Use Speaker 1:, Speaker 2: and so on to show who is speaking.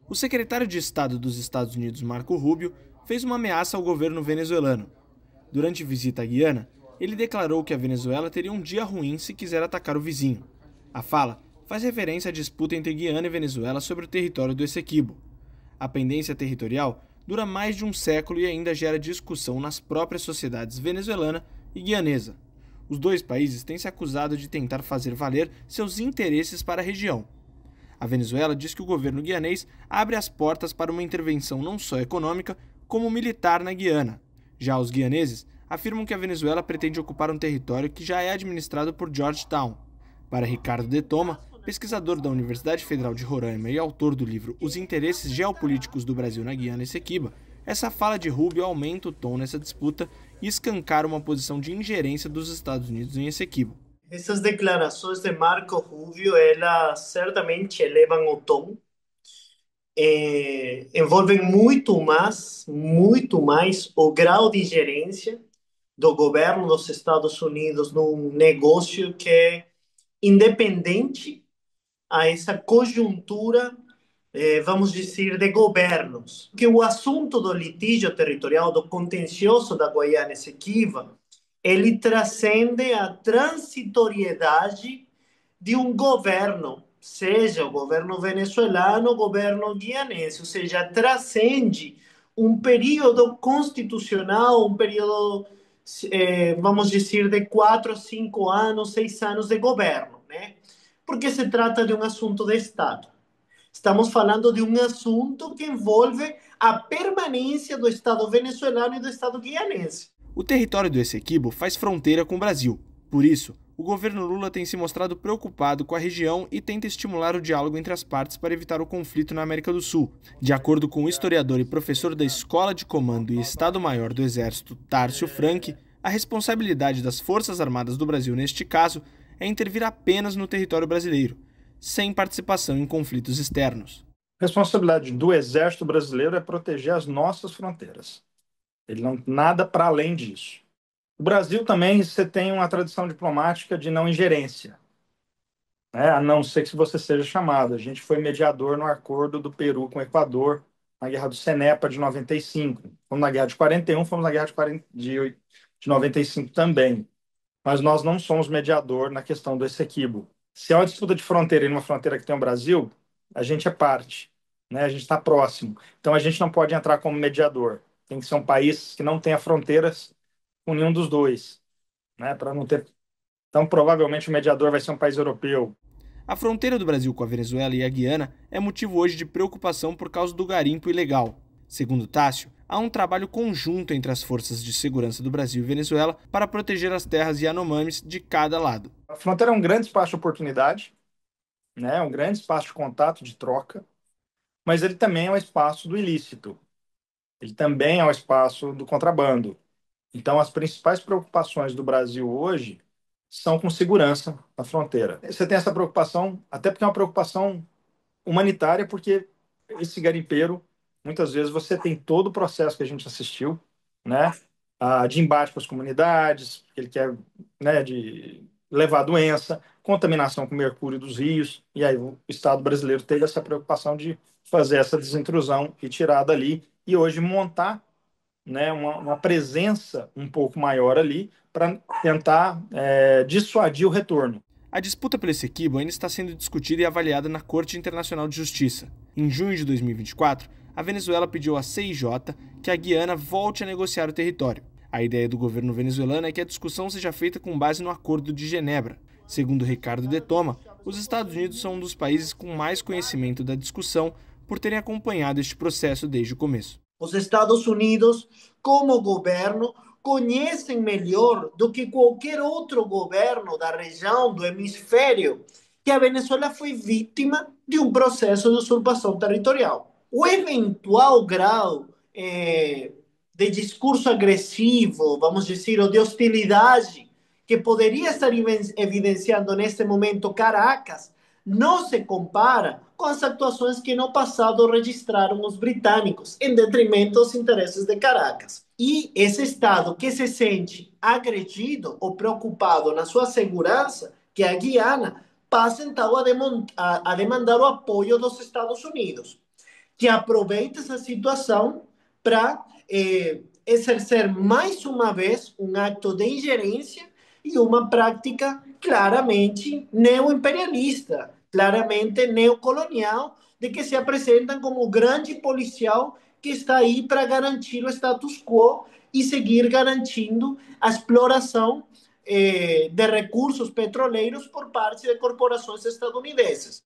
Speaker 1: O secretário de Estado dos Estados Unidos, Marco Rubio, fez uma ameaça ao governo venezuelano. Durante visita à Guiana, ele declarou que a Venezuela teria um dia ruim se quiser atacar o vizinho. A fala faz referência à disputa entre Guiana e Venezuela sobre o território do Essequibo. A pendência territorial dura mais de um século e ainda gera discussão nas próprias sociedades venezuelana e guianesa. Os dois países têm se acusado de tentar fazer valer seus interesses para a região. A Venezuela diz que o governo guianês abre as portas para uma intervenção não só econômica, como militar na Guiana. Já os guianeses afirmam que a Venezuela pretende ocupar um território que já é administrado por Georgetown. Para Ricardo de Toma, pesquisador da Universidade Federal de Roraima e autor do livro Os Interesses Geopolíticos do Brasil na Guiana Essequiba, essa fala de Rubio aumenta o tom nessa disputa e escancara uma posição de ingerência dos Estados Unidos em Essequiba.
Speaker 2: Essas declarações de Marco Rubio, elas certamente elevam o tom, envolvem muito mais o grau de ingerência do governo dos Estados Unidos num negócio que é independente a essa conjuntura, vamos dizer, de governos. Que o assunto do litígio territorial, do contencioso da Guiana Essequiba, ele transcende a transitoriedade de um governo, seja o governo venezuelano ou o governo guianense, ou seja, transcende um período constitucional, um período, vamos dizer, de 4, 5 anos, 6 anos de governo, né? Porque se trata de um assunto de Estado. Estamos falando de um assunto que envolve a permanência do Estado venezuelano e do Estado guianense.
Speaker 1: O território do Essequibo faz fronteira com o Brasil. Por isso, o governo Lula tem se mostrado preocupado com a região e tenta estimular o diálogo entre as partes para evitar o conflito na América do Sul. De acordo com o historiador e professor da Escola de Comando e Estado-Maior do Exército, Tárcio Franck, a responsabilidade das Forças Armadas do Brasil neste caso é intervir apenas no território brasileiro, sem participação em conflitos externos.
Speaker 3: A responsabilidade do Exército Brasileiro é proteger as nossas fronteiras. Ele não nada para além disso. O Brasil também você tem uma tradição diplomática de não ingerência, né? A não ser que você seja chamado. A gente foi mediador no acordo do Peru com o Equador, na Guerra do Cenepa de 95. Fomos na Guerra de 41, fomos na Guerra de 95 também. Mas nós não somos mediador na questão do Essequibo. Se é uma disputa de fronteira e numa fronteira que tem o Brasil, a gente é parte, né? A gente está próximo. Então a gente não pode entrar como mediador. Tem que ser um país que não tenha fronteiras com nenhum dos dois, né? Para não ter. Então provavelmente o mediador vai ser um país europeu.
Speaker 1: A fronteira do Brasil com a Venezuela e a Guiana é motivo hoje de preocupação por causa do garimpo ilegal. Segundo Tássio, há um trabalho conjunto entre as forças de segurança do Brasil e Venezuela para proteger as terras Yanomamis de cada lado.
Speaker 3: A fronteira é um grande espaço de oportunidade, né? Um grande espaço de contato, de troca, mas ele também é um espaço do ilícito. Ele também é um espaço do contrabando. Então, as principais preocupações do Brasil hoje são com segurança na fronteira. Você tem essa preocupação, até porque é uma preocupação humanitária, porque esse garimpeiro, muitas vezes, você tem todo o processo que a gente assistiu, né, de embate com as comunidades, ele quer, né, de levar doença, contaminação com mercúrio dos rios, e aí o Estado brasileiro teve essa preocupação de fazer essa desintrusão e tirar dali, e hoje montar, né, uma presença um pouco maior ali para tentar dissuadir o retorno.
Speaker 1: A disputa pelo Essequibo ainda está sendo discutida e avaliada na Corte Internacional de Justiça. Em junho de 2024, a Venezuela pediu à CIJ que a Guiana volte a negociar o território. A ideia do governo venezuelano é que a discussão seja feita com base no Acordo de Genebra. Segundo Ricardo de Toma, os Estados Unidos são um dos países com mais conhecimento da discussão por terem acompanhado este processo desde o começo.
Speaker 2: Os Estados Unidos, como governo, conhecem melhor do que qualquer outro governo da região, do hemisfério, que a Venezuela foi vítima de um processo de usurpação territorial. O eventual grau de discurso agressivo, vamos dizer, ou de hostilidade, que poderia estar evidenciando neste momento Caracas, não se compara com as atuações que no passado registraram os britânicos, em detrimento dos interesses de Caracas. E esse Estado que se sente agredido ou preocupado na sua segurança, que é a Guiana, passa então a demandar o apoio dos Estados Unidos. que aproveita essa situação para exercer mais uma vez um ato de ingerência e uma prática claramente neoimperialista, claramente neocolonial, de que se apresentam como o grande policial que está aí para garantir o status quo e seguir garantindo a exploração de recursos petroleiros por parte de corporações estadunidenses.